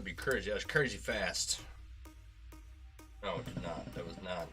That'd be crazy. That was crazy fast. No, it did not. That was not.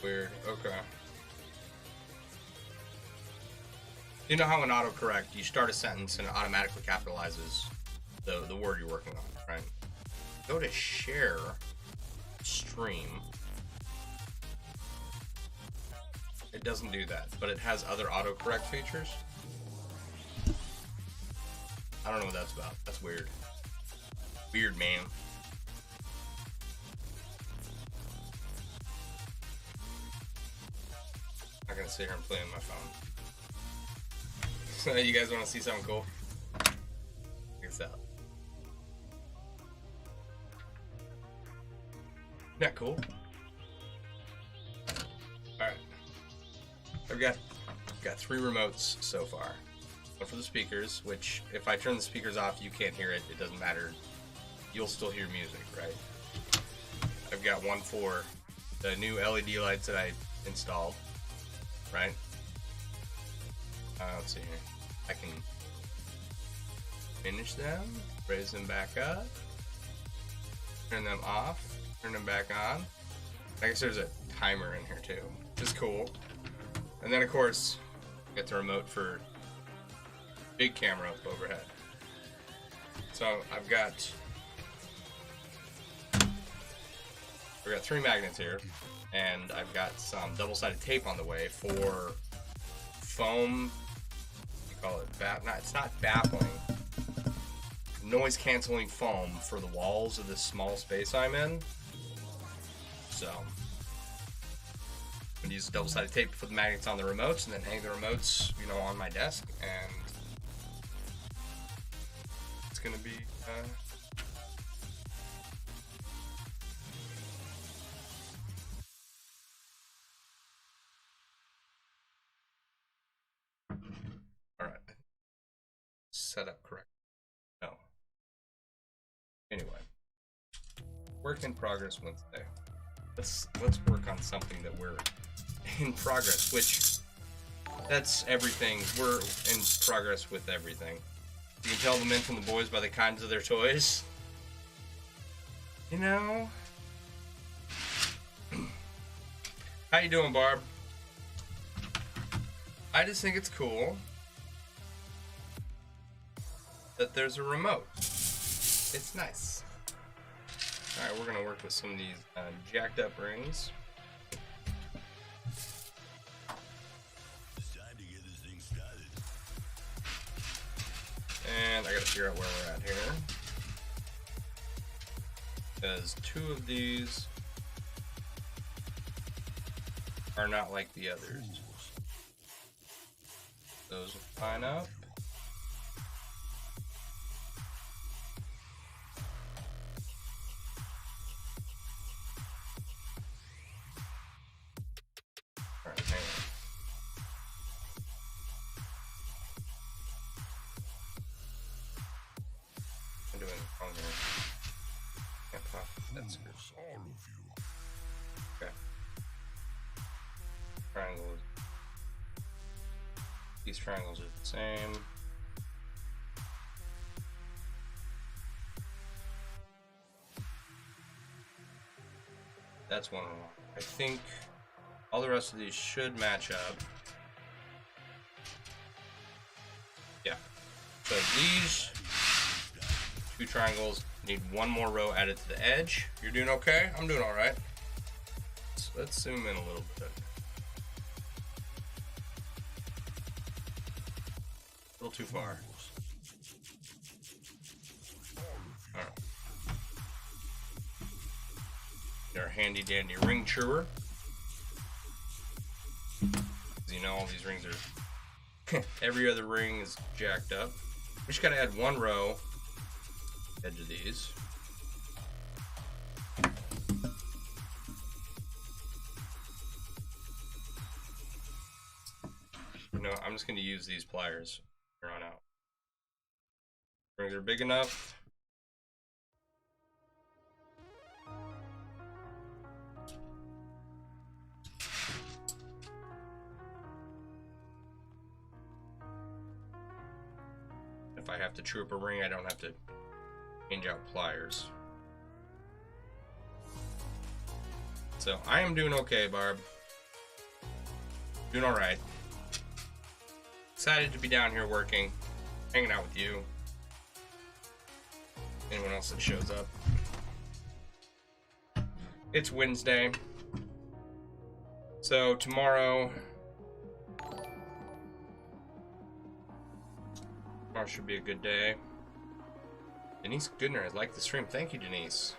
Weird. Okay. You know how in autocorrect you start a sentence and it automatically capitalizes the word you're working on, right? Go to share stream. It doesn't do that, but it has other autocorrect features. I don't know what that's about. That's weird. Weird, man. I'm not gonna sit here and play on my phone. So you guys want to see something cool? Check this out. Isn't that cool? Alright. I've got 3 remotes so far. One for the speakers, which if I turn the speakers off you can't hear it. It doesn't matter. You'll still hear music, right? I've got one for the new LED lights that I installed. Right? Let's see here. I can finish them, raise them back up, turn them off, turn them back on. I guess there's a timer in here too, which is cool. And then of course, get the remote for big camera up overhead. So I've got 3 magnets here. And I've got some double-sided tape on the way for foam. What do you call it? It's not baffling. Noise-canceling foam for the walls of this small space I'm in. So I'm gonna use double-sided tape to put the magnets on the remotes, and then hang the remotes, you know, on my desk, and it's gonna be. Set up correct. No. Anyway, work in progress Wednesday. Let's work on something that we're in progress. Which that's everything. We're in progress with everything. You can tell the men from the boys by the kinds of their toys. You know. How you doing, Barb? I just think it's cool that there's a remote. It's nice. Alright, we're gonna work with some of these jacked up rings. It's time to get this thing started. And I gotta figure out where we're at here. Because 2 of these are not like the others. Those will line up. Okay. Triangles. These triangles are the same. That's one wrong. I think all the rest of these should match up. Yeah. So these 2 triangles need 1 more row added to the edge. You're doing okay? I'm doing alright. So let's zoom in a little bit. A little too far. Alright. Our handy dandy ring chewer. You know, all these rings are every other ring is jacked up. We just gotta add one row edge of these. You know, I'm just gonna use these pliers here on out. Rings are big enough. If I have to true up a ring, I don't have to change out pliers. So I am doing okay, Barb. Doing all right. Excited to be down here working, hanging out with you. Anyone else that shows up. It's Wednesday. So tomorrow should be a good day. Denise Goodner has liked the stream. Thank you, Denise.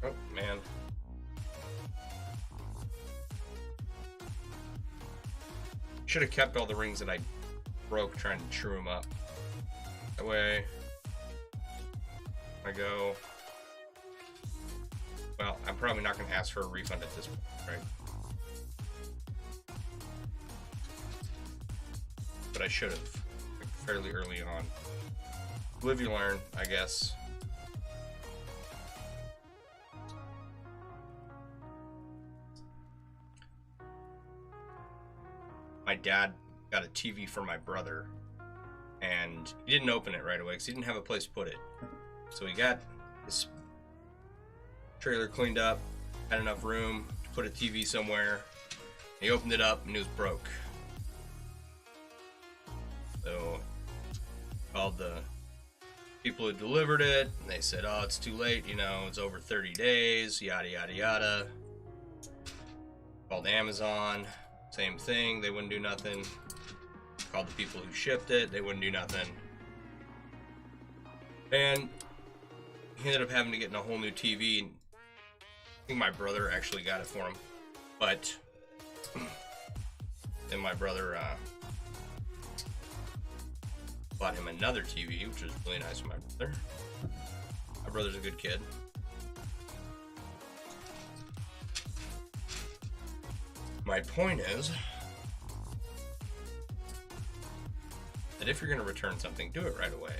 Oh, man. Should have kept all the rings that I broke trying to true them up. That way, I go. Well, I'm probably not going to ask for a refund at this point, right? But I should have, like, fairly early on. Live, you learn, I guess. My dad got a TV for my brother, and he didn't open it right away because he didn't have a place to put it. So he got his trailer cleaned up, had enough room to put a TV somewhere. He opened it up and it was broke. So called the people who delivered it, and they said, oh, it's too late, you know, it's over 30 days, yada yada yada. Called Amazon, same thing, they wouldn't do nothing. Called the people who shipped it, they wouldn't do nothing. And he ended up having to get in a whole new TV. I think my brother actually got it for him, but then my brother bought him another TV, which was really nice of my brother. My brother's a good kid. My point is that if you're going to return something, do it right away.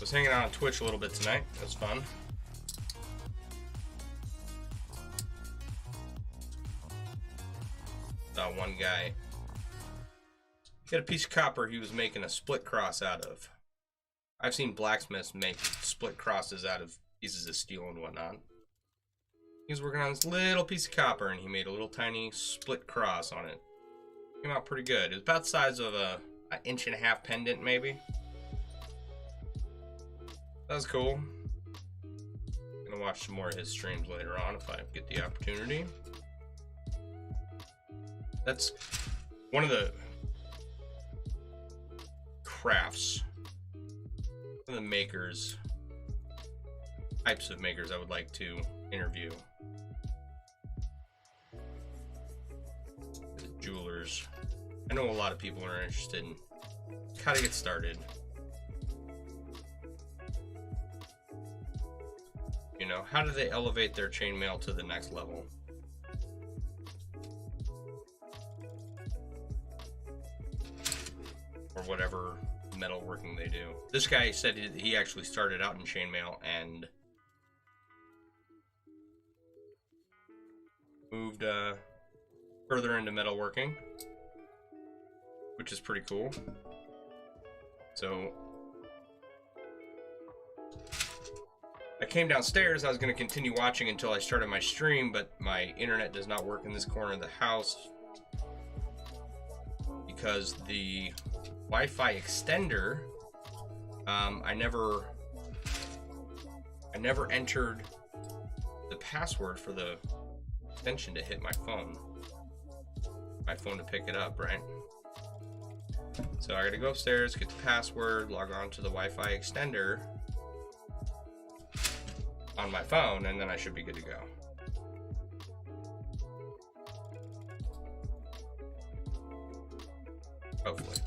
Was hanging out on Twitch a little bit tonight. That was fun. Saw one guy. He had a piece of copper he was making a split cross out of. I've seen blacksmiths make split crosses out of pieces of steel and whatnot. He was working on this little piece of copper and he made a little tiny split cross on it. Came out pretty good. It was about the size of an 1.5 inch pendant, maybe. That was cool. I'm gonna watch some more of his streams later on if I get the opportunity. That's one of the crafts, one of the makers, types of makers I would like to interview. The jewelers. I know a lot of people are interested in how to get started. You know, how do they elevate their chainmail to the next level? Or whatever metalworking they do. This guy said he actually started out in chainmail and moved further into metalworking, which is pretty cool. So I came downstairs. I was going to continue watching until I started my stream, but my internet does not work in this corner of the house because the Wi-Fi extender, I never entered the password for the extension to hit my phone to pick it up, right? So I gotta go upstairs, get the password, log on to the Wi-Fi extender on my phone, and then I should be good to go. Hopefully.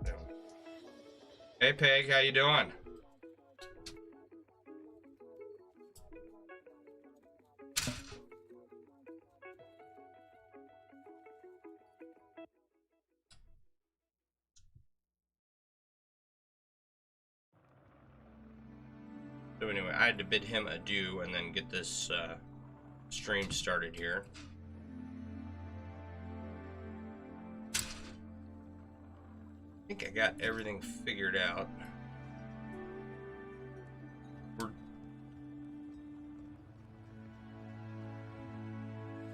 Anyway. Hey Peg, how you doing? So anyway, I had to bid him adieu and then get this stream started here. I think I got everything figured out.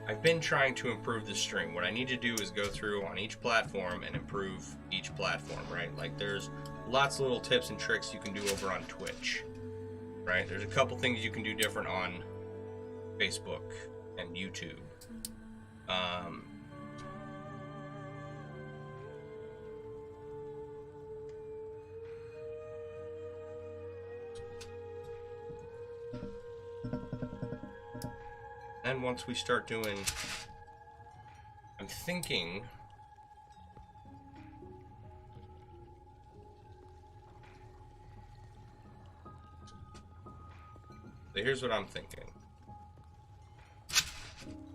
I've been trying to improve the stream. What I need to do is go through on each platform and improve each platform, right? Like there's lots of little tips and tricks you can do over on Twitch, right? There's a couple things you can do different on Facebook and YouTube. And once we start doing, I'm thinking so here's what I'm thinking,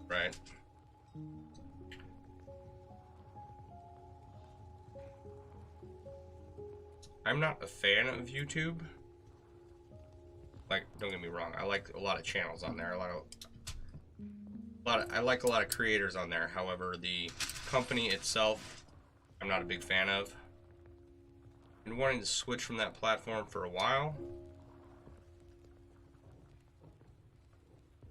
right? I'm not a fan of YouTube. Like, don't get me wrong, I like a lot of channels on there, I like a lot of creators on there. However, the company itself, I'm not a big fan of. Been wanting to switch from that platform for a while.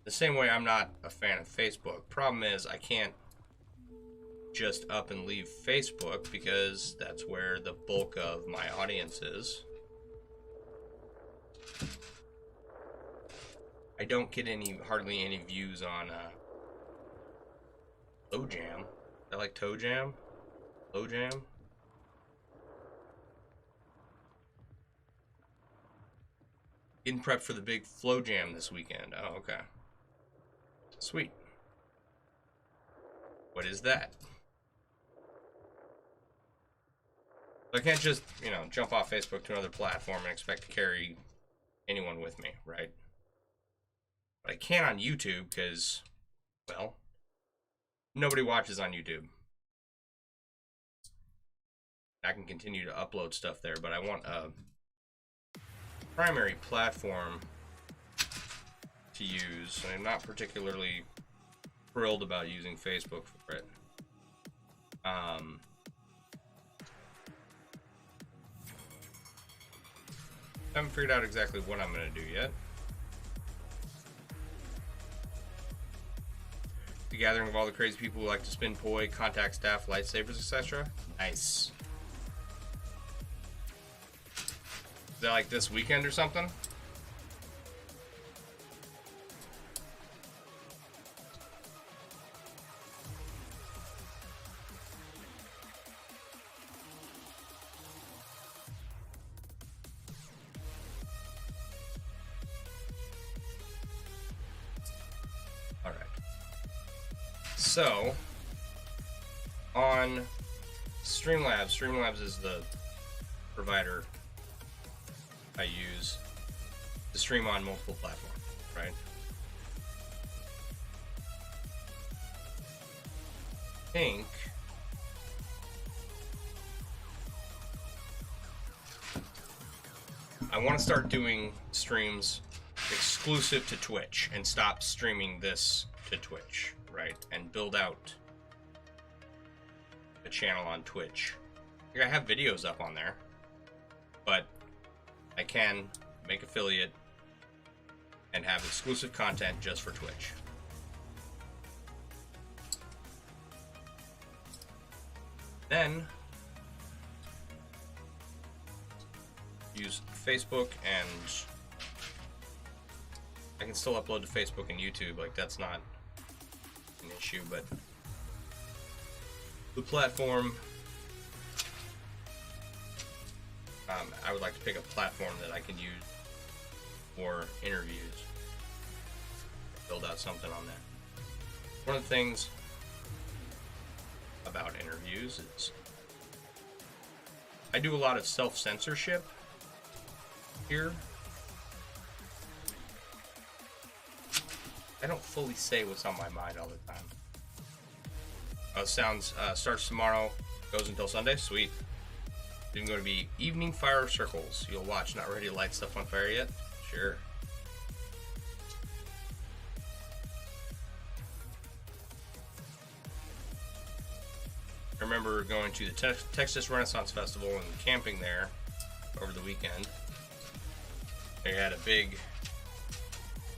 The same way I'm not a fan of Facebook. Problem is, I can't just up and leave Facebook because that's where the bulk of my audience is. I don't get hardly any views on Toe Jam. I like Toe Jam. Low Jam. Getting prepped for the big Flow Jam this weekend. Oh, okay. Sweet. What is that? I can't just, you know, jump off Facebook to another platform and expect to carry anyone with me, right? But I can on YouTube because, well, nobody watches on YouTube. I can continue to upload stuff there, but I want a primary platform to use. I'm not particularly thrilled about using Facebook for it. I haven't figured out exactly what I'm going to do yet. The gathering of all the crazy people who like to spin poi, contact staff, lightsabers, etc. Nice. Is that like this weekend or something? So, on Streamlabs is the provider I use to stream on multiple platforms, right? I think I want to start doing streams exclusive to Twitch and stop streaming this to Twitch. Right, and build out a channel on Twitch. Like I have videos up on there, but I can make affiliate and have exclusive content just for Twitch. Then use Facebook, and I can still upload to Facebook and YouTube. Like that's not an issue, but the platform I would like to pick a platform that I can use for interviews. Build out something on that. One of the things about interviews is I do a lot of self-censorship here. I don't fully say what's on my mind all the time. Starts tomorrow, goes until Sunday. Sweet. Then going to be evening fire circles. You'll watch. Not ready to light stuff on fire yet? Sure. I remember going to the Texas Renaissance Festival and camping there over the weekend. They had a big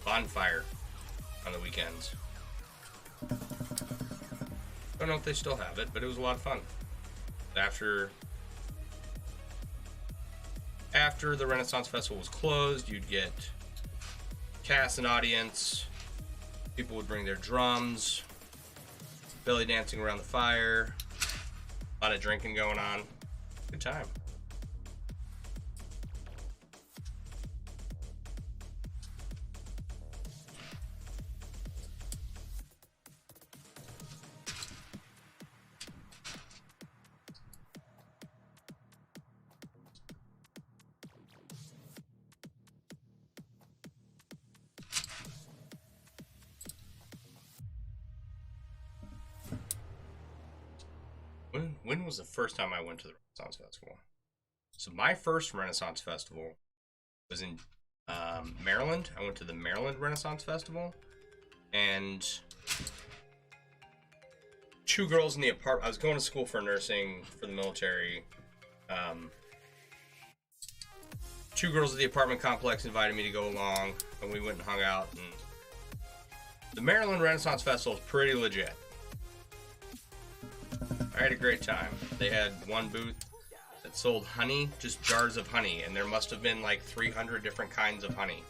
bonfire on the weekends. Don't know if they still have it, but it was a lot of fun. After the Renaissance Festival was closed, you'd get cast and audience. People would bring their drums, belly dancing around the fire, a lot of drinking going on. Good time. When was the first time I went to the Renaissance Festival? So my first Renaissance Festival was in Maryland. I went to the Maryland Renaissance Festival, and two girls in the apartment. I was going to school for nursing for the military. Two girls at the apartment complex invited me to go along, and we went and hung out. And the Maryland Renaissance Festival is pretty legit. I had a great time. They had one booth that sold honey, just jars of honey, and there must have been like 300 different kinds of honey.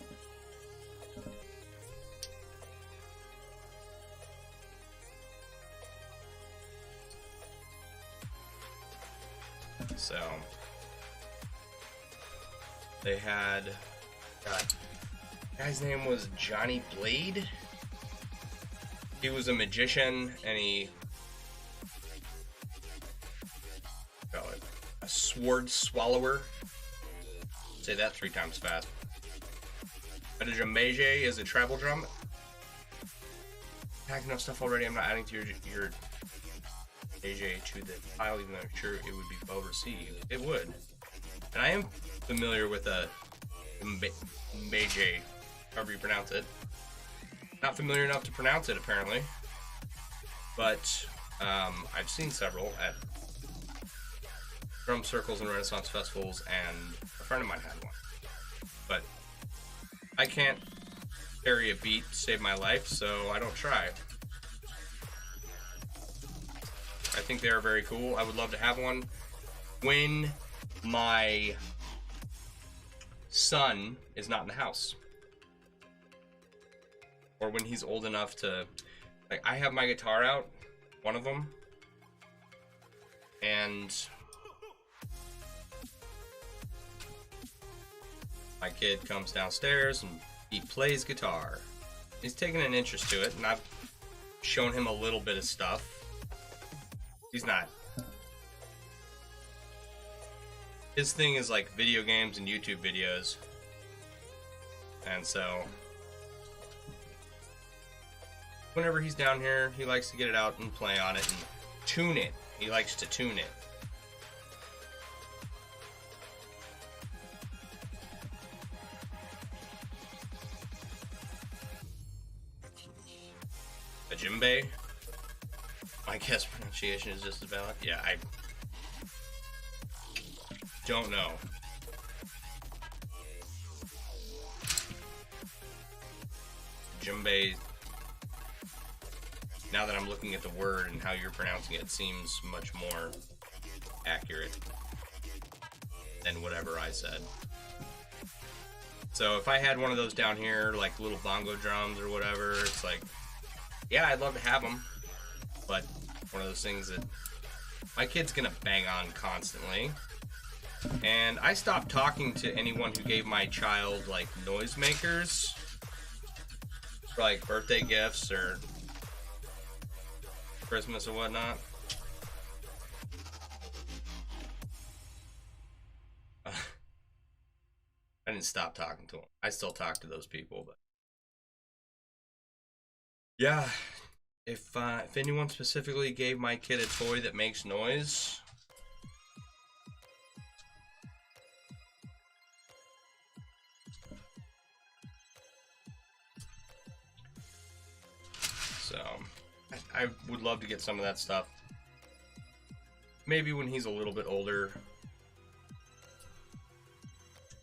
So they had, God, the guy's name was Johnny Blade. He was a magician, and he a sword swallower. Say that 3 times fast. A djembeje is a travel drum. I have enough stuff already. I'm not adding to your AJ to the pile, even though I'm sure it would be well received. It would. And I am familiar with a djembeje, however you pronounce it. Not familiar enough to pronounce it, apparently. But I've seen several at drum circles and Renaissance festivals, and a friend of mine had one. But I can't carry a beat to save my life, so I don't try. I think they are very cool. I would love to have one. When my son is not in the house, or when he's old enough to, like, I have my guitar out, one of them, and my kid comes downstairs and he plays guitar. He's taken an interest to it, and I've shown him a little bit of stuff. He's not. His thing is like video games and YouTube videos. And so whenever he's down here, he likes to get it out and play on it and tune it. He likes to tune it. A djembe. My guess pronunciation is just about. Yeah, I don't know. Djembe. Now that I'm looking at the word and how you're pronouncing it, seems much more accurate than whatever I said. So if I had one of those down here, like little bongo drums or whatever, it's like, yeah, I'd love to have them. But one of those things that my kid's gonna bang on constantly. And I stopped talking to anyone who gave my child, like, noisemakers for, like, birthday gifts or Christmas or whatnot. I didn't stop talking to them. I still talk to those people, but yeah, if anyone specifically gave my kid a toy that makes noise, so I would love to get some of that stuff. Maybe when he's a little bit older,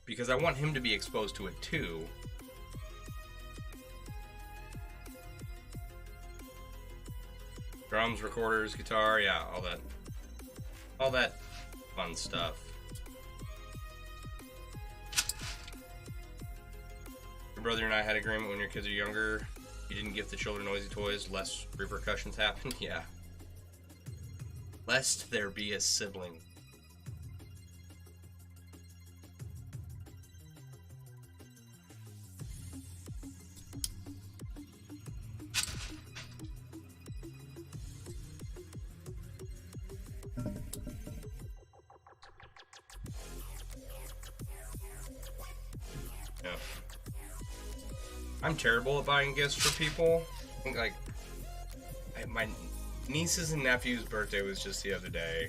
because I want him to be exposed to it too. Drums, recorders, guitar, yeah, all that fun stuff. Your brother and I had agreement when your kids are younger, you didn't give the children noisy toys, less repercussions happen. Yeah. Lest there be a sibling. Yeah. I'm terrible at buying gifts for people. I think, like, my niece's and nephew's birthday was just the other day.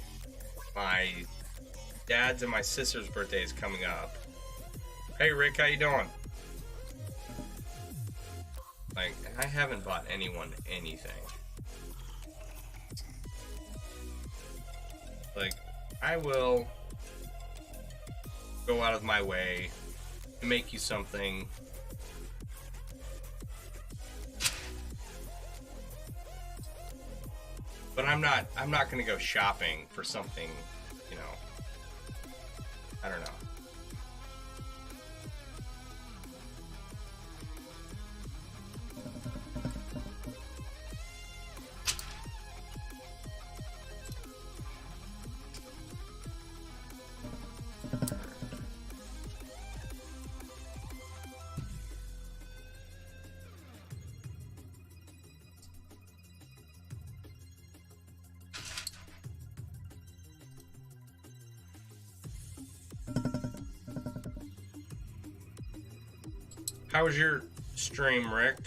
My dad's and my sister's birthday is coming up. Hey Rick, how you doing? Like, I haven't bought anyone anything. Like, I will go out of my way to make you something. But I'm not gonna go shopping for something, you know. I don't know. How was your stream, Rick?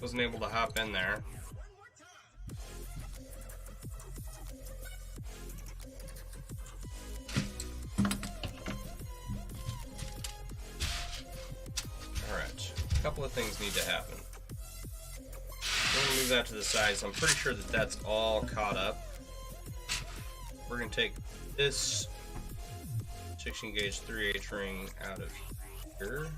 Wasn't able to hop in there. Alright, a couple of things need to happen. I'm gonna move that to the side, so I'm pretty sure that that's all caught up. We're gonna take this 16 gauge 3/8 ring out of here.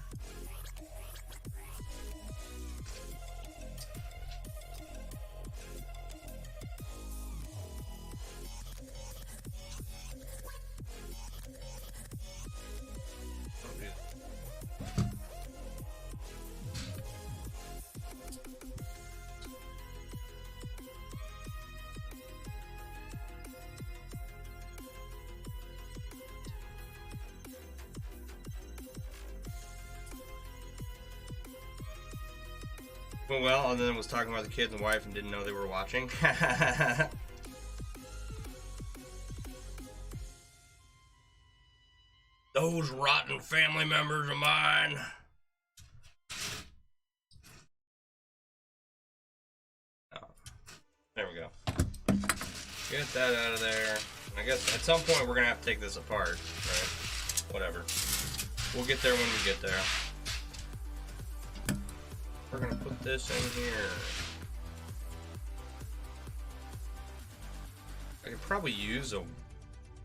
Well, and then was talking about the kids and wife and didn't know they were watching. Those rotten family members of mine. Oh, there we go. Get that out of there. I guess at some point we're gonna have to take this apart, right? Whatever. We'll get there when we get there. We're gonna put this in here. I could probably use a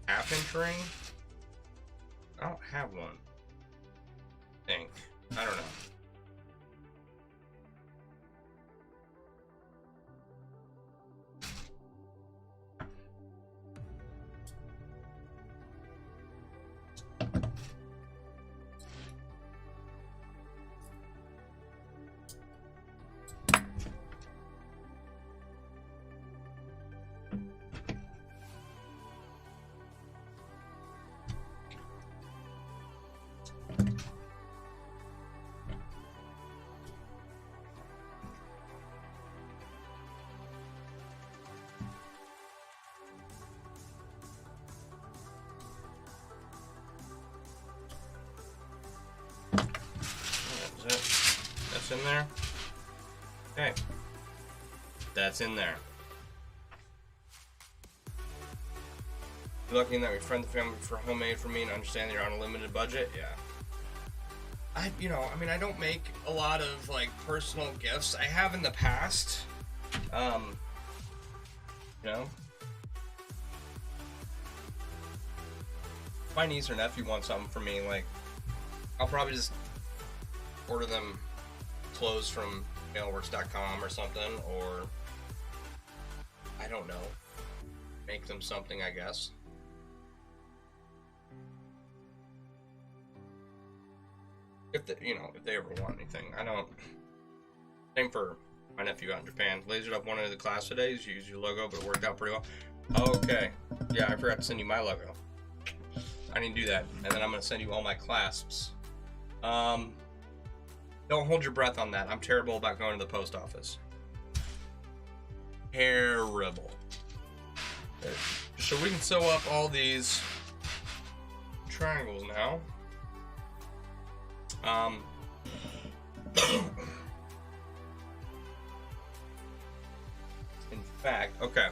1/2 inch ring. I don't have one. I think. I don't know. in there. Okay. That's in there. You're lucky in that we friend the family for homemade for me and understand that you're on a limited budget. Yeah. I mean, I don't make a lot of like personal gifts. I have in the past. If my niece or nephew wants something from me, like, I'll probably just order them clothes from MailleWerX.com or something, or I don't know, make them something, I guess. If they ever want anything. I don't. Same for my nephew out in Japan. Lasered up one of the class today. You used your logo, but it worked out pretty well. Okay. Yeah, I forgot to send you my logo. I need to do that. And then I'm going to send you all my clasps. Don't hold your breath on that. I'm terrible about going to the post office. Terrible. So we can sew up all these triangles now. In fact, okay.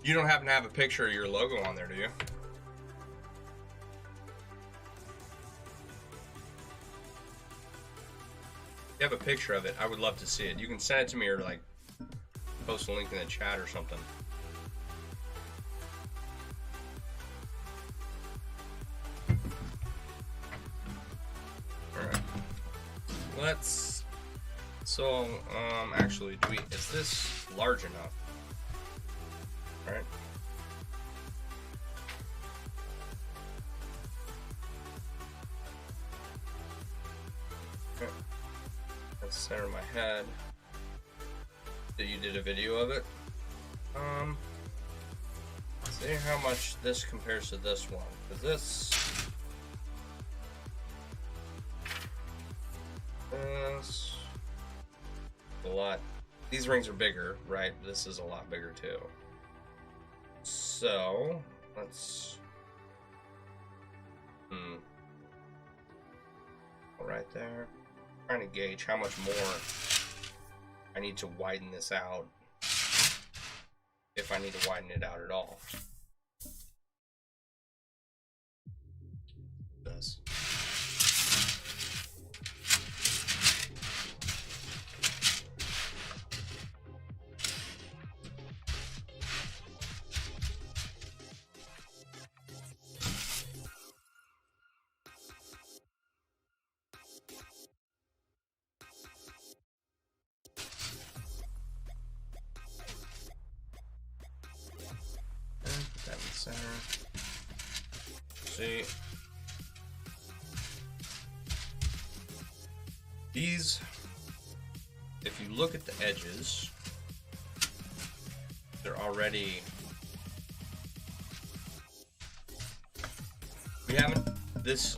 You don't happen to have a picture of your logo on there, do you? If you have a picture of it, I would love to see it. You can send it to me or like post a link in the chat or something. Alright. Actually, is this large enough? Alright. Okay. Let's center my head. So you did a video of it. See how much this compares to this one. Because this a lot. These rings are bigger, right? This is a lot bigger too. So let's right there. Trying to gauge how much more I need to widen this out, if I need to widen it out at all. This. See, these, if you look at the edges, they're already, there's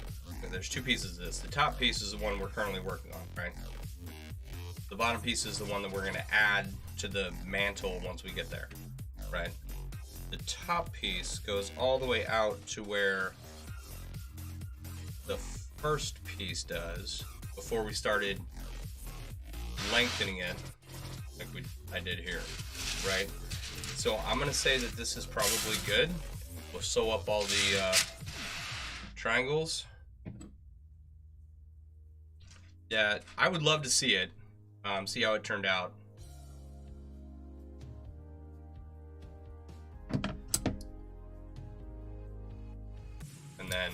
two pieces of this. The top piece is the one we're currently working on, right? The bottom piece is the one that we're going to add to the mantle once we get there, right? The top piece goes all the way out to where the first piece does before we started lengthening it like I did here, right? So I'm gonna say that this is probably good. We'll sew up all the triangles. Yeah, I would love to see it, see how it turned out. And then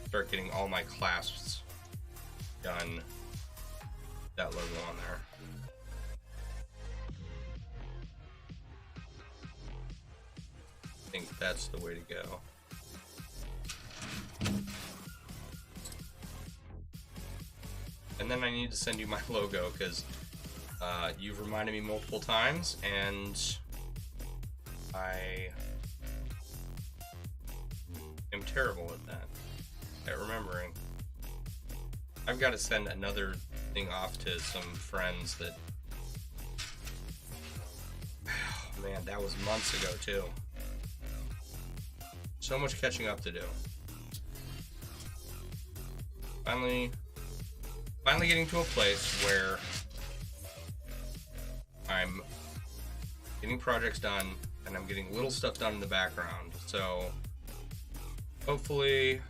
start getting all my clasps done. That logo on there. I think that's the way to go. And then I need to send you my logo because you've reminded me multiple times and I am terrible at that, at remembering. I've got to send another thing off to some friends that, oh man, that was months ago too. So much catching up to do. Finally getting to a place where I'm getting projects done and I'm getting little stuff done in the background. So hopefully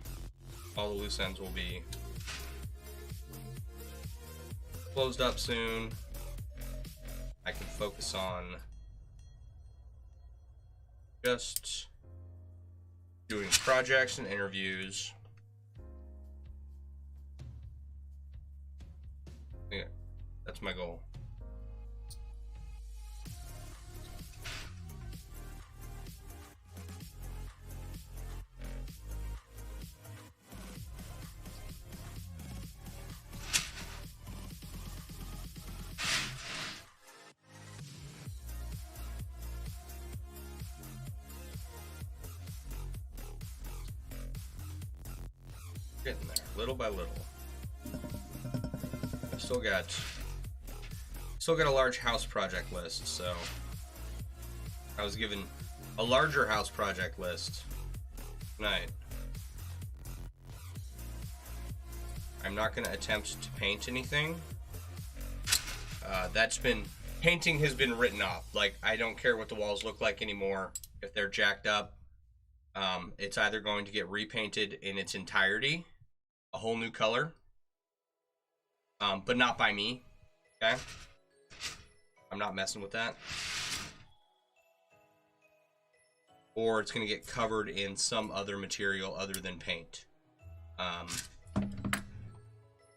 all the loose ends will be closed up soon. I can focus on just doing projects and interviews. Yeah, that's my goal. Getting there, little by little. I've still got a large house project list, so I was given a larger house project list tonight. I'm not going to attempt to paint anything. Painting has been written off. Like, I don't care what the walls look like anymore. If they're jacked up, it's either going to get repainted in its entirety, a whole new color, but not by me, okay? I'm not messing with that. Or it's going to get covered in some other material other than paint. On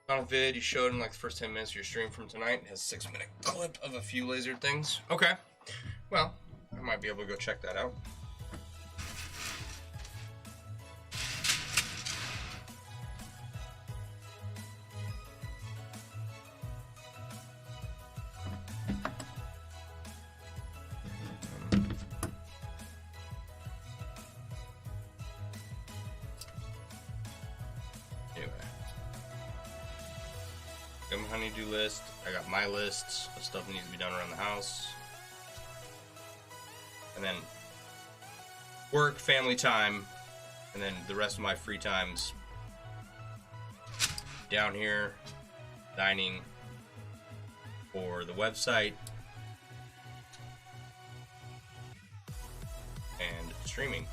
a vid you showed in like the first 10 minutes of your stream from tonight. It has a 6-minute clip of a few lasered things. Okay, well, I might be able to go check that out. Honeydew list. I got my lists of stuff that needs to be done around the house. And then work, family time, and then the rest of my free times down here, dining, for the website, and streaming.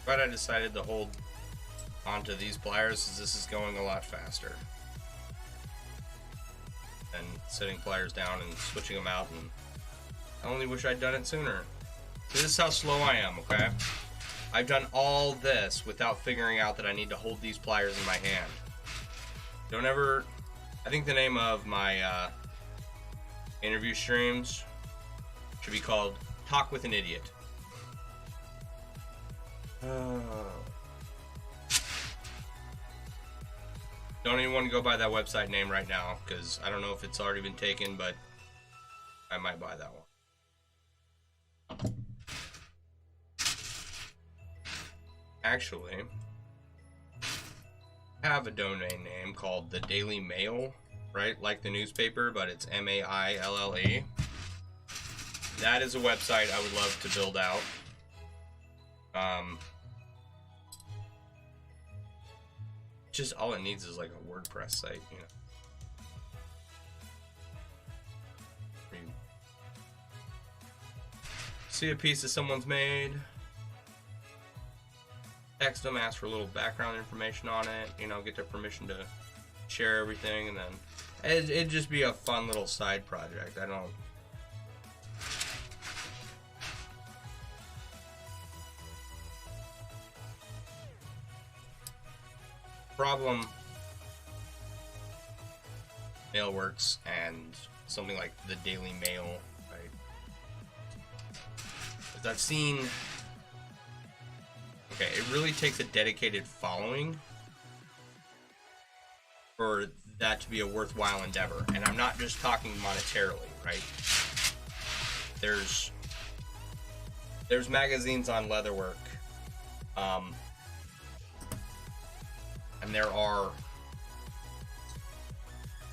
But I decided to hold onto these pliers as this is going a lot faster than setting pliers down and switching them out, and I only wish I'd done it sooner. This is how slow I am, okay? I've done all this without figuring out that I need to hold these pliers in my hand. Don't ever... I think the name of my interview streams should be called Talk with an Idiot. Don't even want to go by that website name right now, because I don't know if it's already been taken, but I might buy that one. Actually, I have a domain name called the Daily Mail, right? Like the newspaper, but it's M-A-I-L-L-E. That is a website I would love to build out. Just all it needs is like a WordPress site, you know. You see a piece that someone's made, text them, ask for a little background information on it, you know, get their permission to share everything, and then it'd just be a fun little side project. I don't... Problem MailleWerX and something like the Daily Mail, right? As I've seen, okay, it really takes a dedicated following for that to be a worthwhile endeavor. And I'm not just talking monetarily, right? There's magazines on leatherwork, and there are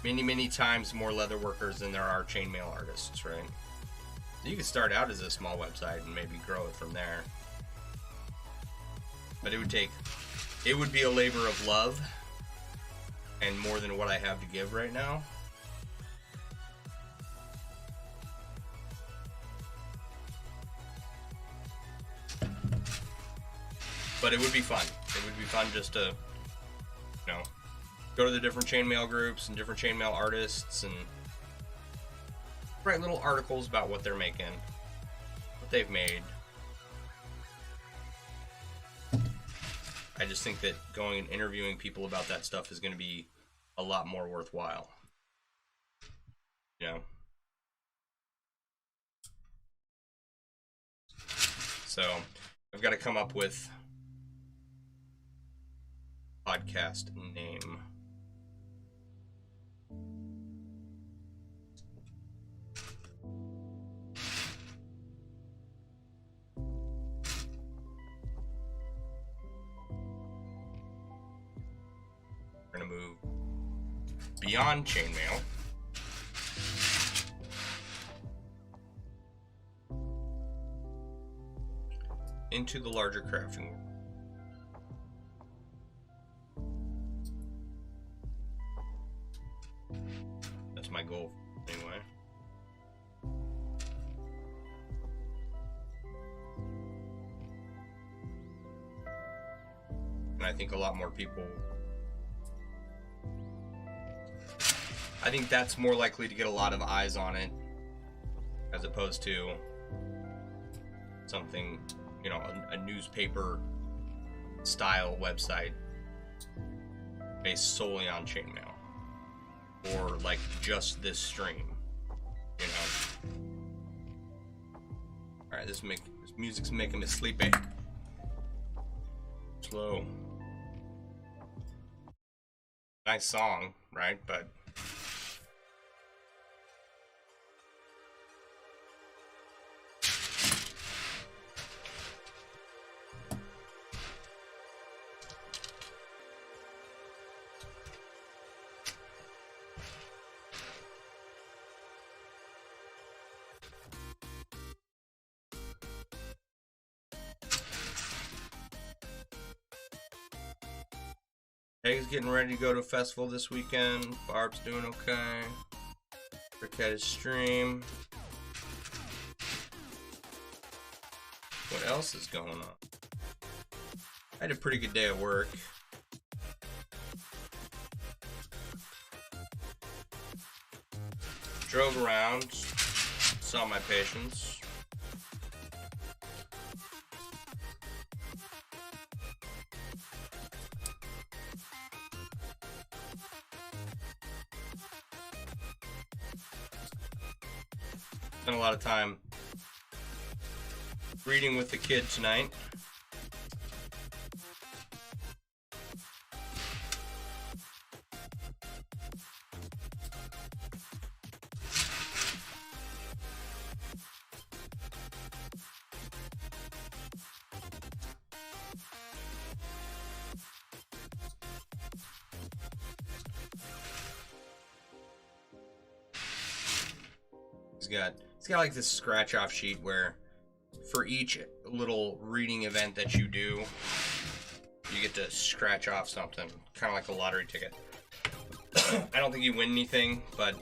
many times more leatherworkers than there are chainmail artists, right? So you can start out as a small website and maybe grow it from there. But it would be a labor of love and more than what I have to give right now. But it would be fun. It would be fun just to, you know, go to the different chainmail groups and different chainmail artists and write little articles about what they're making, what they've made. I just think that going and interviewing people about that stuff is going to be a lot more worthwhile. You know? So, I've got to come up with a podcast name. We're going to move beyond chainmail. Into the larger crafting world. That's my goal, anyway. And I think a lot more people... I think that's more likely to get a lot of eyes on it, as opposed to something, you know, a newspaper style website based solely on chainmail, or like just this stream, you know. All right, this music's making me sleepy. Slow. Nice song, right? But Peg's getting ready to go to a festival this weekend. Barb's doing okay. Brickhead is stream. What else is going on? I had a pretty good day at work. Drove around, saw my patients. Spent a lot of time reading with the kid tonight. He's got like this scratch off sheet where for each little reading event that you do, you get to scratch off something, kind of like a lottery ticket. I don't think you win anything, but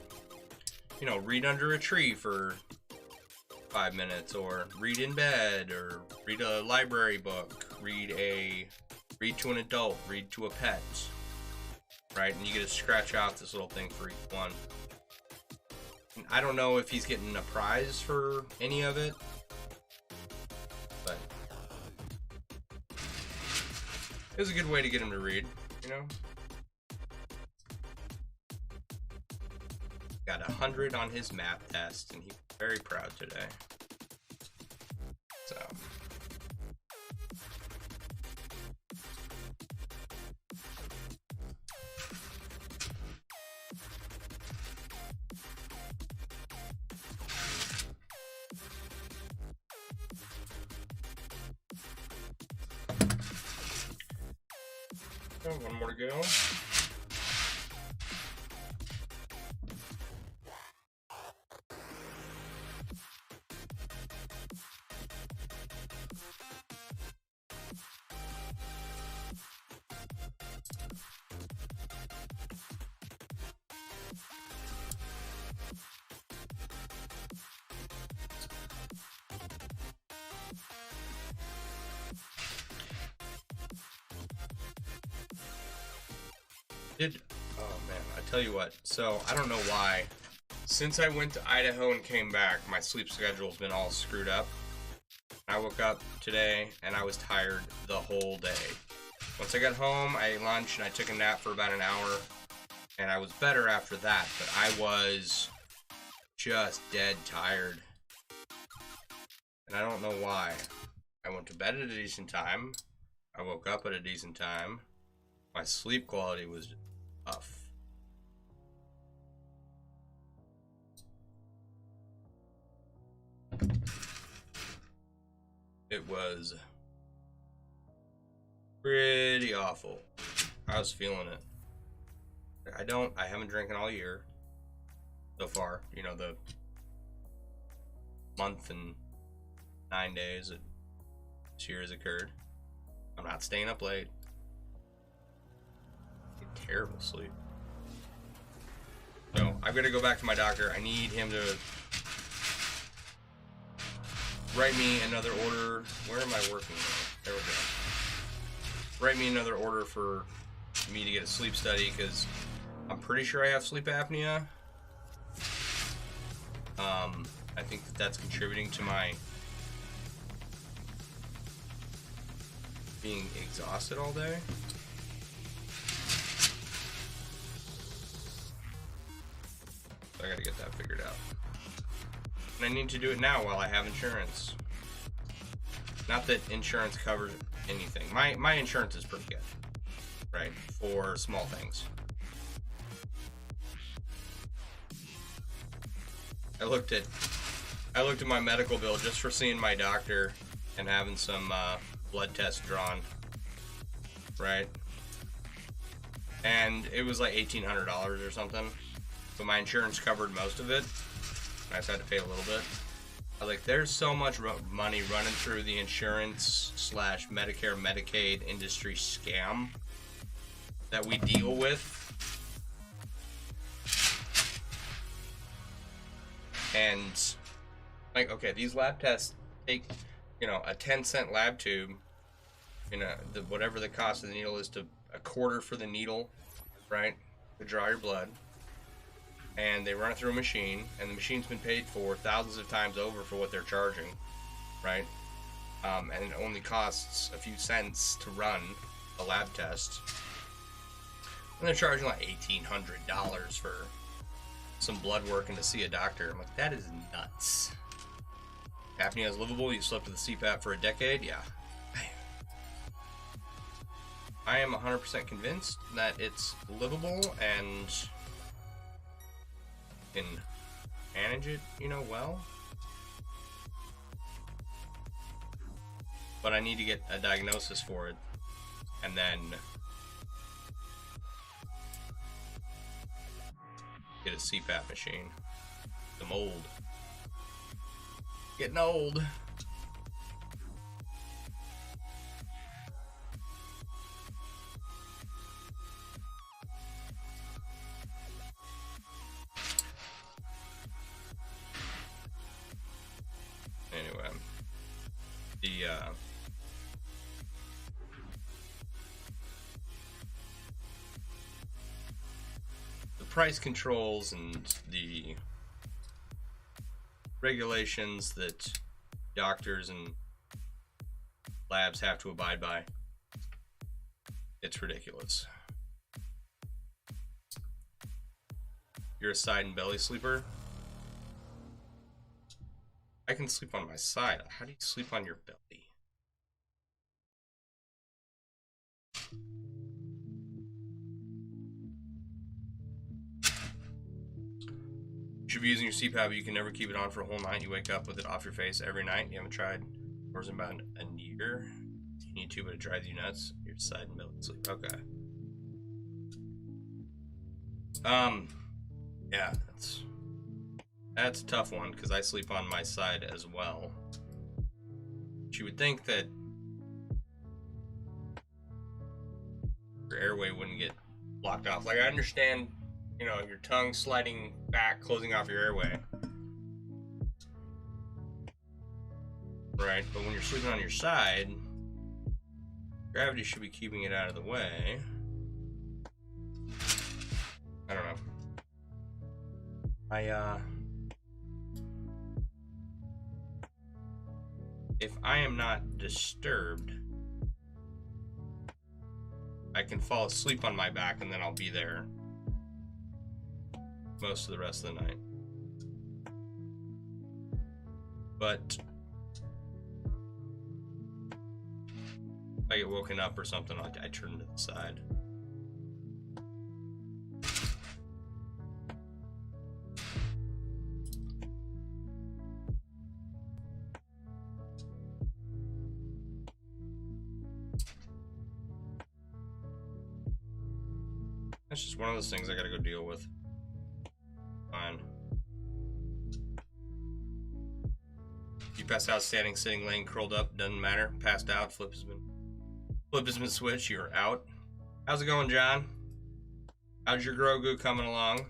you know, read under a tree for 5 minutes, or read in bed, or read a library book, read to an adult, read to a pet, right? And you get to scratch off this little thing for each one. I don't know if he's getting a prize for any of it, but it was a good way to get him to read, you know? Got 100 on his math test, and he's very proud today. So. Oh, one more to go. Oh man, I tell you what, so I don't know why. Since I went to Idaho and came back, my sleep schedule's been all screwed up. I woke up today and I was tired the whole day. Once I got home, I ate lunch and I took a nap for about an hour. And I was better after that, but I was just dead tired. And I don't know why. I went to bed at a decent time. I woke up at a decent time. My sleep quality was tough. It was pretty awful. I was feeling it. I haven't drinking all year so far. You know, the month and 9 days that this year has occurred. I'm not staying up late. Get terrible sleep. So I've got to go back to my doctor. I need him to write me another order. Where am I working now? There we go. Write me another order for me to get a sleep study, because I'm pretty sure I have sleep apnea. I think that's contributing to my being exhausted all day. So I gotta get that figured out. And I need to do it now while I have insurance. Not that insurance covers anything. My insurance is pretty good, right? For small things. I looked at my medical bill just for seeing my doctor and having some blood tests drawn, right? And it was like $1,800 or something, but my insurance covered most of it. I just had to pay a little bit. I was like, there's so much money running through the insurance / Medicare, Medicaid industry scam that we deal with. And like, okay, these lab tests take, you know, a 10-cent lab tube, you know, whatever the cost of the needle is, to a quarter for the needle, right, to draw your blood. And they run it through a machine, and the machine's been paid for thousands of times over for what they're charging, right? And it only costs a few cents to run a lab test. And they're charging like $1,800 for some blood work and to see a doctor. I'm like, that is nuts. Apnea is livable. You slept with a CPAP for a decade? Yeah. I am 100% convinced that it's livable and can manage it, you know, well. But I need to get a diagnosis for it, and then get a CPAP machine. I'm old. Getting old. Anyway, the price controls and the regulations that doctors and labs have to abide by, it's ridiculous. You're a side and belly sleeper? I can sleep on my side. How do you sleep on your belly? You should be using your CPAP. You can never keep it on for a whole night. You wake up with it off your face every night. You haven't tried for about a year. You need to, but it drives you nuts. Your side and belly sleep. Okay. Yeah, that's a tough one because I sleep on my side as well. But you would think that your airway wouldn't get blocked off. Like, I understand, you know, your tongue sliding back, closing off your airway. Right, but when you're sleeping on your side, gravity should be keeping it out of the way. I don't know. If I am not disturbed, I can fall asleep on my back and then I'll be there most of the rest of the night. But if I get woken up or something, I turn to the side. That's just one of those things I gotta go deal with. Fine. You passed out, standing, sitting, laying, curled up, doesn't matter. Passed out, flip has been switched, you're out. How's it going, John? How's your Grogu coming along?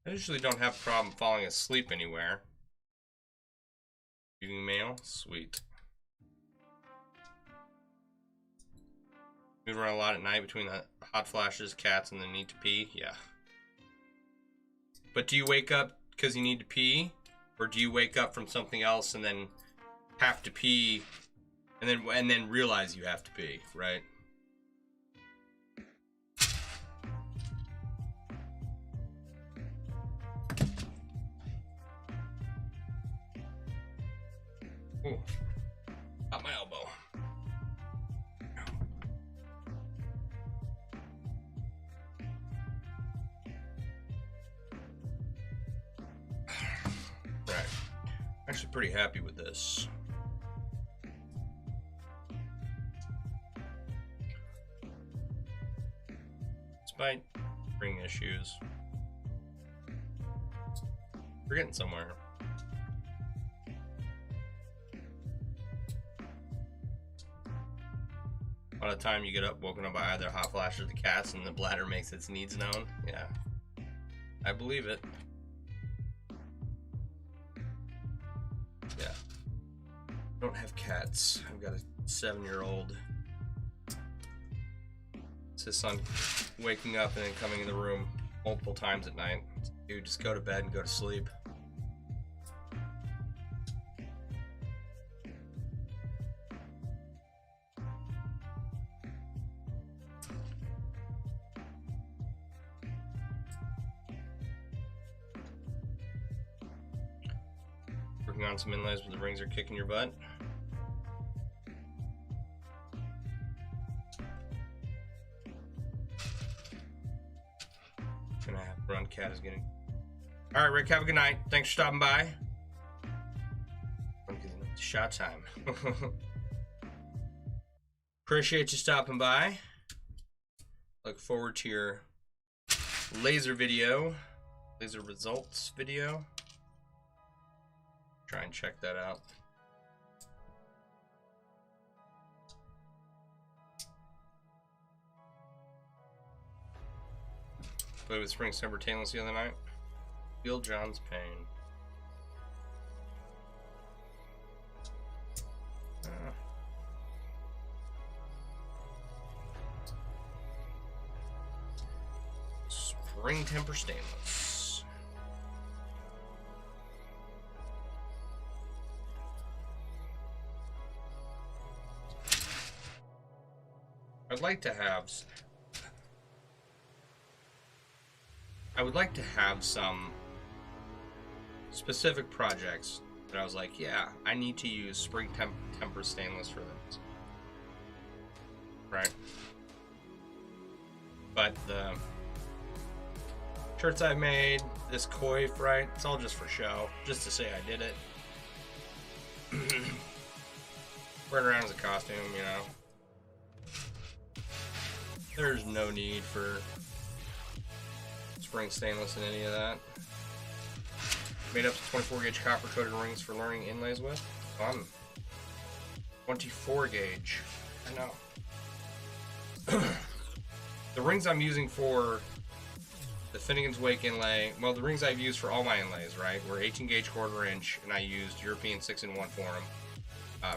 I usually don't have a problem falling asleep anywhere. Using mail? Sweet. Move around a lot at night between the hot flashes, cats, and the need to pee? Yeah. But do you wake up because you need to pee? Or do you wake up from something else and then have to pee and then realize you have to pee, right? Ooh, got my elbow. Right. Actually pretty happy with this. Despite spring issues, we're getting somewhere. By the time you get up, woken up by either hot flashes or the cats, and the bladder makes its needs known. Yeah, I believe it. Yeah. I don't have cats. I've got a 7-year-old. It's his son waking up and then coming in the room multiple times at night. Dude, just go to bed and go to sleep. Working on some inlays when the rings are kicking your butt. Gonna have to run. Cat is getting. All right, Rick. Have a good night. Thanks for stopping by. It's shot time. Appreciate you stopping by. Look forward to your laser video, laser results video. Try and check that out. Played with Spring Semper Tainless the other night. Feel John's pain. Spring Temper Stainless. I'd like to have some specific projects that I was like, yeah, I need to use Spring Temper Stainless for this. Right? But the shirts I've made, this coif, right? It's all just for show, just to say I did it. Wearing around as a costume, you know. There's no need for spring stainless in any of that. Made up to 24 gauge copper coated rings for learning inlays with. Fun. 24 gauge. I know. The rings I'm using for the Finnegan's Wake inlay, well, the rings I've used for all my inlays, right, were 18 gauge 1/4 inch, and I used European 6-in-1 for them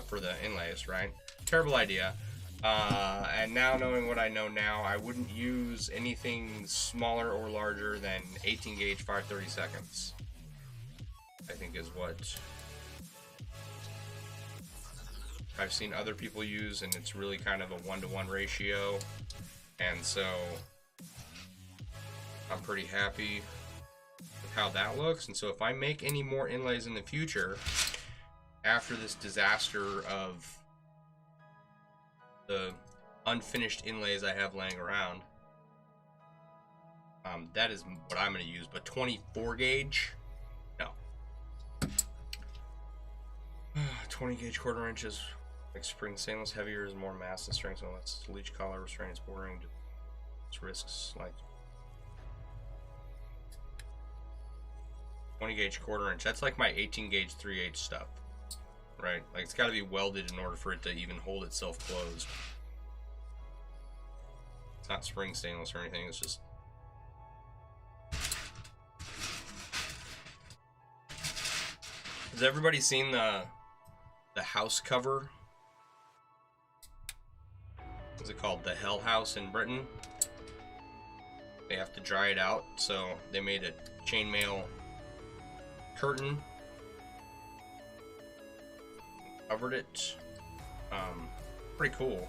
for the inlays, right? Terrible idea. And now knowing what I know now, I wouldn't use anything smaller or larger than 18 gauge 5/32, I think is what I've seen other people use, and it's really kind of a 1-to-1 ratio, and so I'm pretty happy with how that looks. And so if I make any more inlays in the future after this disaster of the unfinished inlays I have laying around, that is what I'm going to use. But 24 gauge, no. 20 gauge 1/4 inches, like spring stainless, heavier is more mass and strength, and less leach collar restraints bordering its risks. Like 20 gauge 1/4 inch, that's like my 18 gauge 3/8 stuff, right? Like it's got to be welded in order for it to even hold itself closed. It's not spring stainless or anything, it's just has everybody seen the house cover? What's it called? The Hell House in Britain. They have to dry it out, so they made a chainmail curtain, covered it. Pretty cool.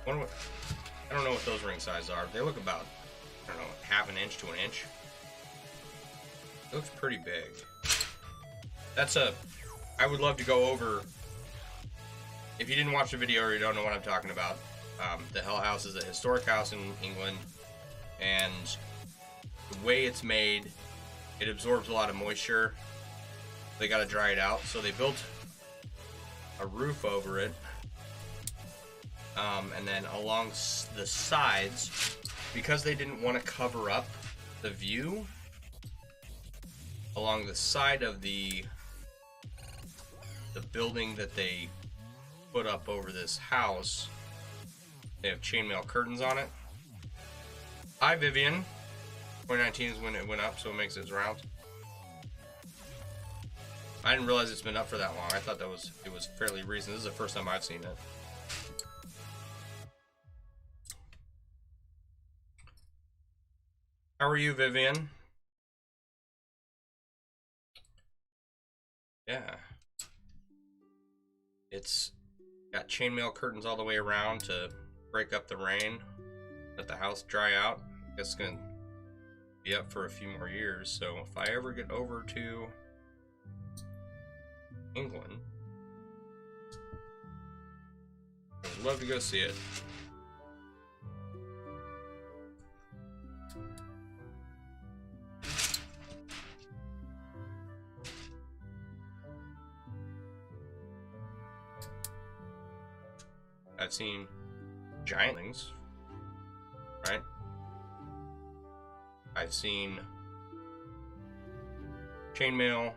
I don't know what those ring sizes are. They look about, I don't know, 1/2 inch to 1 inch. It looks pretty big. I would love to go over, if you didn't watch the video or you don't know what I'm talking about, the Hell House is a historic house in England, and the way it's made, it absorbs a lot of moisture. They got to dry it out, so they built a roof over it, and then along the sides, because they didn't want to cover up the view, along the side of the building that they put up over this house, they have chainmail curtains on it. Hi Vivian. 2019 is when it went up, so it makes its rounds. I didn't realize it's been up for that long. I thought it was fairly recent. This is the first time I've seen it. How are you, Vivian? Yeah. It's got chainmail curtains all the way around to break up the rain, let the house dry out. I guess it's gonna be up for a few more years, so if I ever get over to England, I would love to go see it. I've seen giant things, right? I've seen chainmail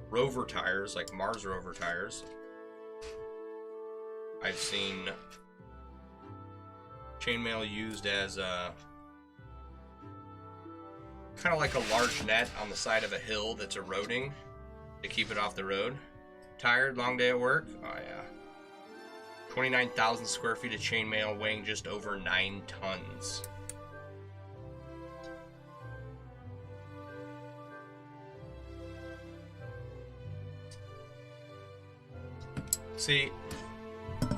rover tires, like Mars rover tires. I've seen chainmail used as a kind of like a large net on the side of a hill that's eroding to keep it off the road. Tired, long day at work? Oh yeah. 29,000 square feet of chainmail weighing just over 9 tons. See,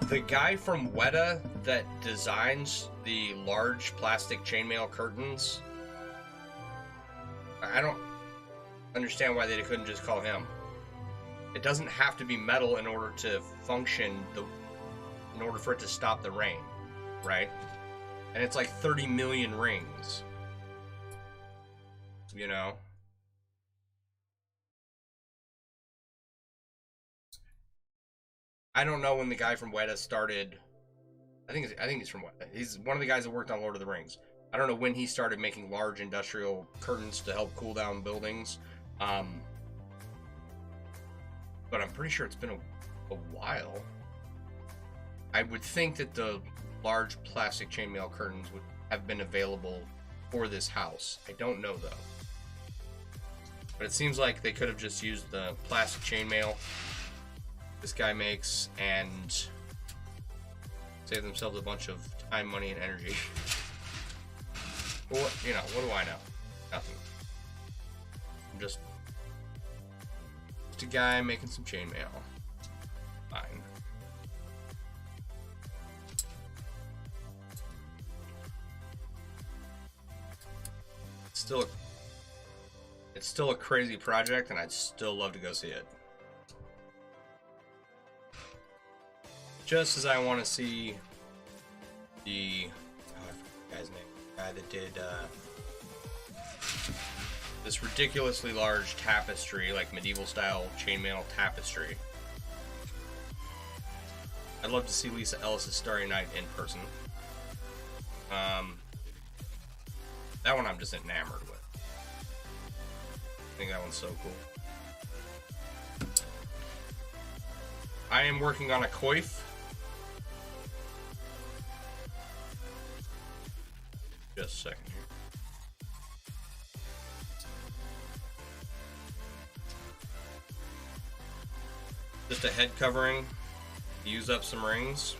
the guy from Weta that designs the large plastic chainmail curtains, I don't understand why they couldn't just call him. It doesn't have to be metal in order to function, in order for it to stop the rain, right? And it's like 30 million rings. You know? I don't know when the guy from Weta started. I think he's from Weta. He's one of the guys that worked on Lord of the Rings. I don't know when he started making large industrial curtains to help cool down buildings. But I'm pretty sure it's been a while. I would think that the large plastic chainmail curtains would have been available for this house. I don't know though. But it seems like they could have just used the plastic chainmail this guy makes and save themselves a bunch of time, money, and energy. But what, you know, what do I know? Nothing. I'm just a guy making some chainmail. Fine. It's still a crazy project, and I'd still love to go see it. Just as I want to see the I forgot the guy's name, the guy that did this ridiculously large tapestry, like medieval style chainmail tapestry. I'd love to see Lisa Ellis' Starry Night in person. That one I'm just enamored with. I think that one's so cool. I am working on a coif. Just a second here. Just a head covering. Use up some rings.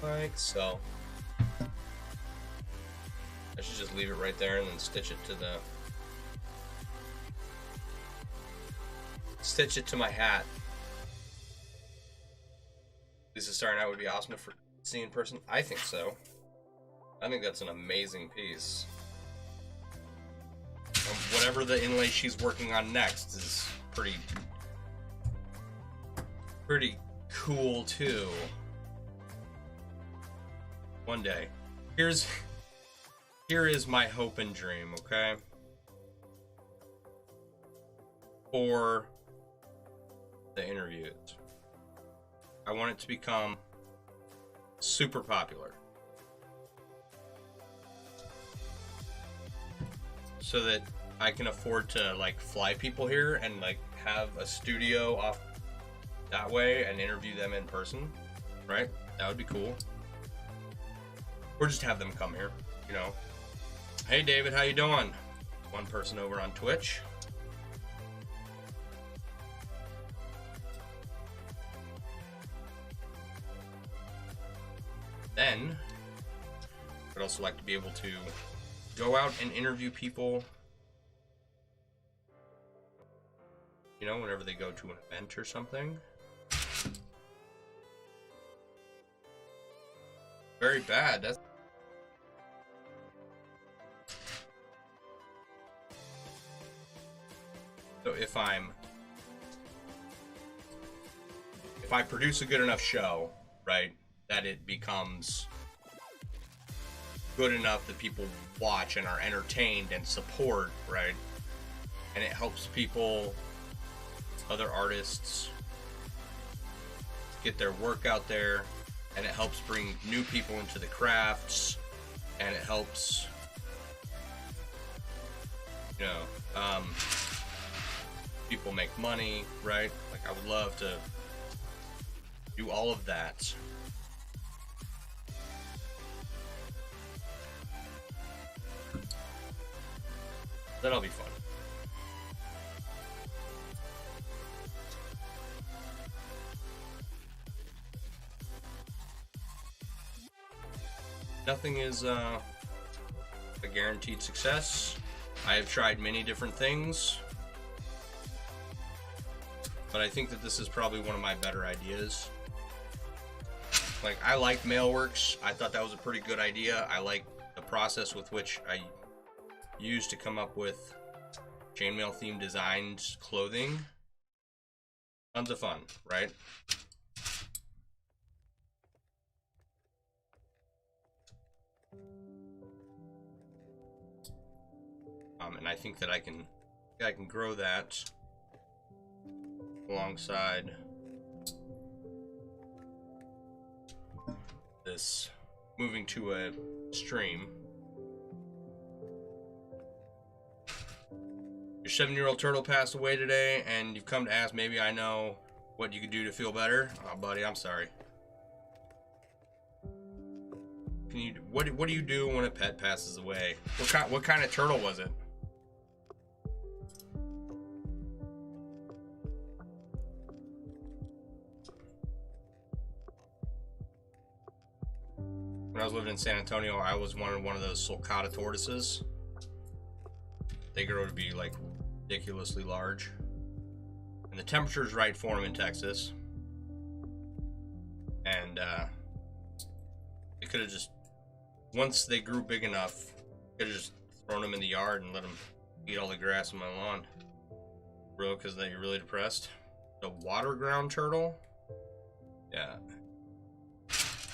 Like so. I should just leave it right there and then stitch it to my hat. Lisa Starry Night would be awesome to see in person. I think so. I think that's an amazing piece. Whatever the inlay she's working on next is pretty cool too. One day. Here is my hope and dream, okay? For the interviews. I want it to become super popular. So that I can afford to like fly people here and like have a studio off that way and interview them in person, right? That would be cool. Or just have them come here, you know. Hey David, how you doing? One person over on Twitch. Then, I'd also like to be able to go out and interview people, you know, whenever they go to an event or something. Very bad. That's so if I produce a good enough show, right, that it becomes good enough that people watch and are entertained and support, right, and it helps people, other artists, get their work out there, and it helps bring new people into the crafts, and it helps, you know, people make money, right? Like, I would love to do all of that. That'll be fun. Nothing is a guaranteed success. I have tried many different things, but I think that this is probably one of my better ideas. Like, I like MailleWerX. I thought that was a pretty good idea. I like the process with which I used to come up with chainmail themed designed clothing. Tons of fun, right? And I think that I can grow that alongside this moving to a stream. Your 7-year-old turtle passed away today, and you've come to ask maybe I know what you could do to feel better. Oh, buddy, I'm sorry. What do you do when a pet passes away? What kind of turtle was it? When I was living in San Antonio, I was one of those sulcata tortoises. They grow to be like ridiculously large, and the temperature's right for them in Texas. And they could have just, once they grew big enough, could have just thrown them in the yard and let them eat all the grass on my lawn. Bro, because you're really depressed. The water ground turtle. Yeah.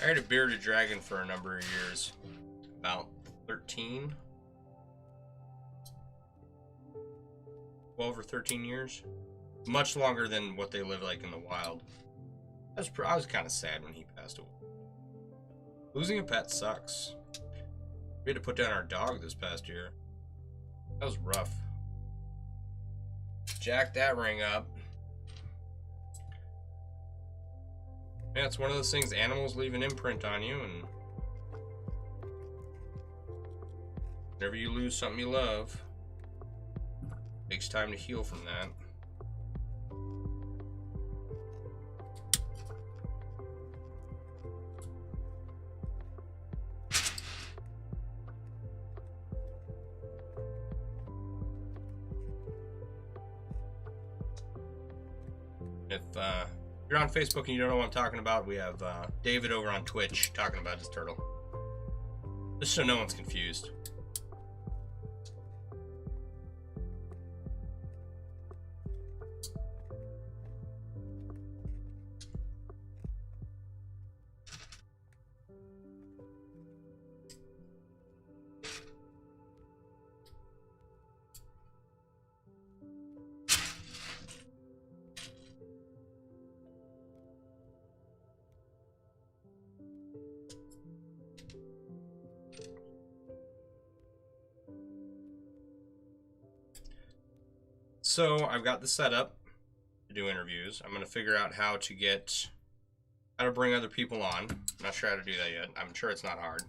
I had a bearded dragon for a number of years, about 13, 12 or 13 years, much longer than what they live like in the wild. I was kind of sad when he passed away. Losing a pet sucks. We had to put down our dog this past year. That was rough. Jack that ring up. Yeah, it's one of those things, animals leave an imprint on you, and whenever you lose something you love, it takes time to heal from that. If you're on Facebook and you don't know what I'm talking about, we have David over on Twitch talking about his turtle. Just so no one's confused. So I've got the setup to do interviews. I'm going to figure out how to bring other people on. I'm not sure how to do that yet. I'm sure it's not hard.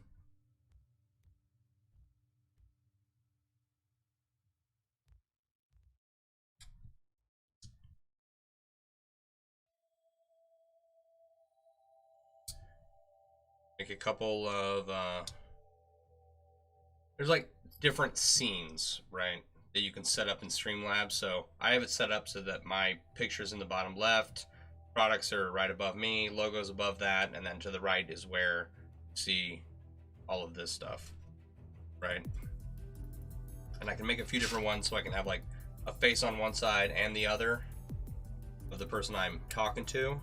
Make a couple of there's like different scenes, right, that you can set up in Streamlabs. So I have it set up so that my picture's in the bottom left, products are right above me, logos above that, and then to the right is where you see all of this stuff, right? And I can make a few different ones, so I can have like a face on one side and the other of the person I'm talking to.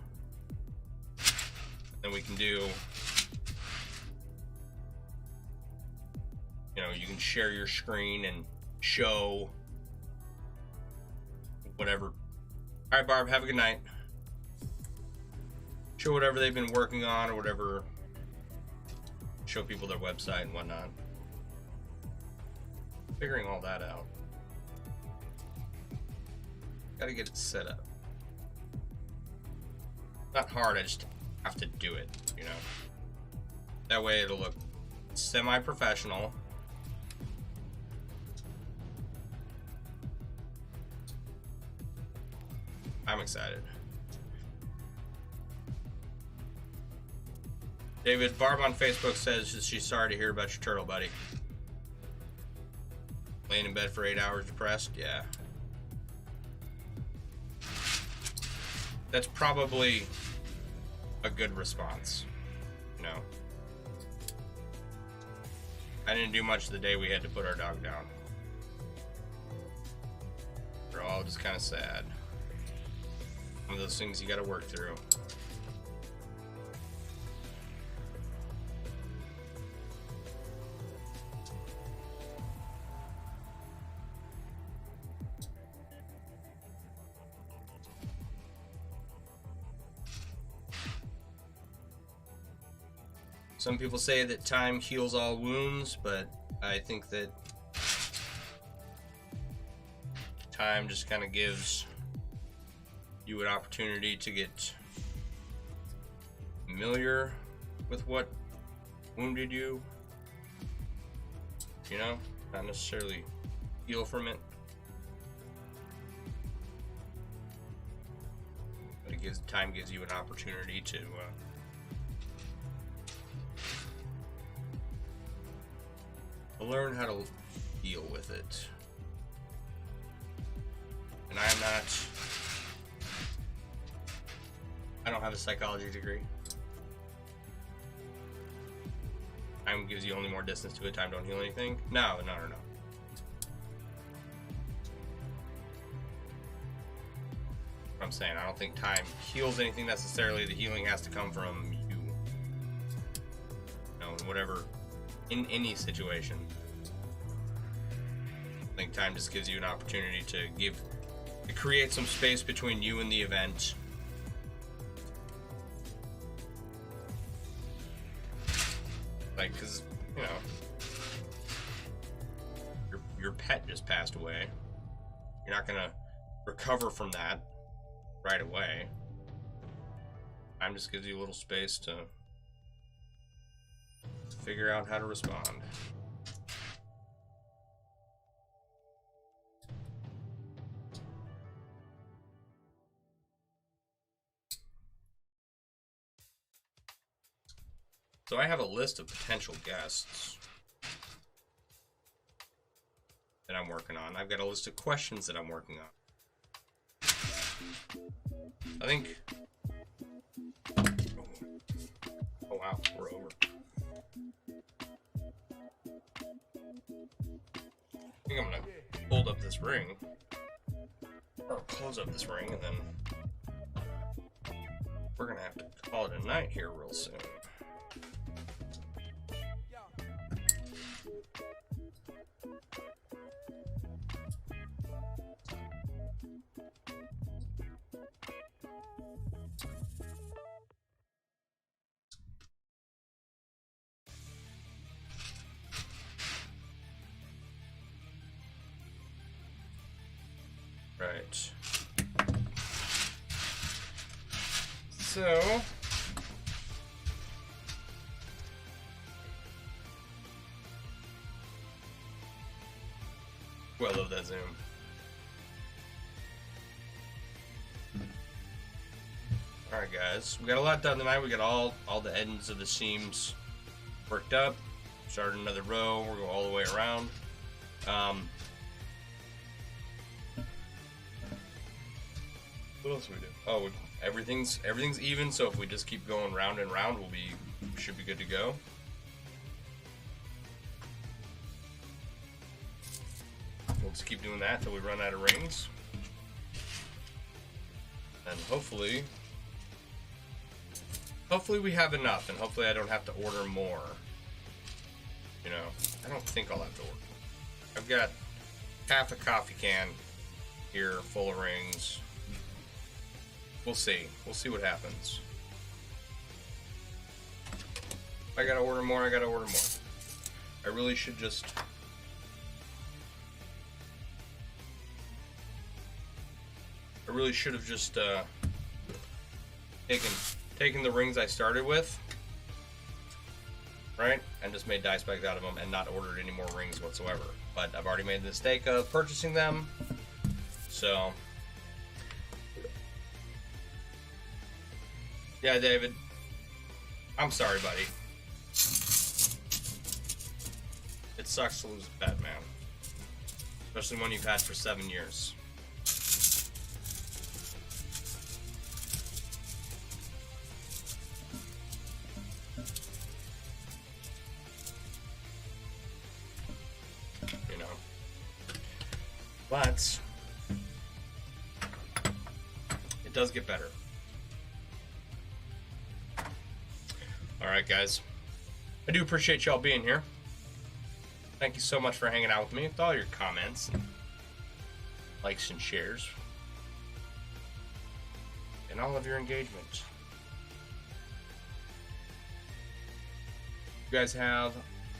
Then we can do, you know, you can share your screen and show whatever. All right, Barb, have a good night. Show whatever they've been working on or whatever. Show people their website and whatnot. Figuring all that out. Gotta get it set up. Not hard, I just have to do it, you know. That way it'll look semi-professional. I'm excited. David, Barb on Facebook says she's sorry to hear about your turtle, buddy. Laying in bed for 8 hours depressed? Yeah. That's probably a good response, you know. I didn't do much the day we had to put our dog down. all just kind of sad. One of those things you got to work through. Some people say that time heals all wounds, but I think that time just kind of gives you an opportunity to get familiar with what wounded you. You know, not necessarily heal from it, but it time gives you an opportunity to learn how to deal with it. And I don't have a psychology degree. Time gives you only more distance to it. Time don't heal anything. No. I'm saying I don't think time heals anything necessarily. The healing has to come from you. You know, whatever, in any situation. I think time just gives you an opportunity to create some space between you and the event. Like, cause, you know, your pet just passed away. You're not gonna recover from that right away. Time just gives you a little space to figure out how to respond. So I have a list of potential guests that I'm working on. I've got a list of questions that I'm working on. I think... Oh wow, we're over. I think I'm gonna hold up this ring, or close up this ring, and then we're gonna have to call it a night here real soon. Right. So well, I love that zoom. Alright guys, we got a lot done tonight. We got all the ends of the seams worked up. Started another row, we're going all the way around. What else do we do? Oh, everything's even, so if we just keep going round and round, we should be good to go. We'll just keep doing that till we run out of rings. And hopefully we have enough, and hopefully I don't have to order more. You know, I don't think I'll have to order. I've got half a coffee can here full of rings. We'll see. We'll see what happens. If I gotta order more, I gotta order more. I really should just... I really should have just taken the rings I started with, right, and just made dice bags out of them and not ordered any more rings whatsoever. But I've already made the mistake of purchasing them, so... Yeah, David. I'm sorry, buddy. It sucks to lose a pet, man. Especially when you've had for 7 years. You know. But does get better. Alright, guys. I do appreciate y'all being here. Thank you so much for hanging out with me, with all your comments, likes and shares, and all of your engagement. You guys have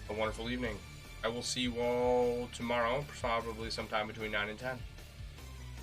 a wonderful evening. I will see you all tomorrow, probably sometime between 9 and 10.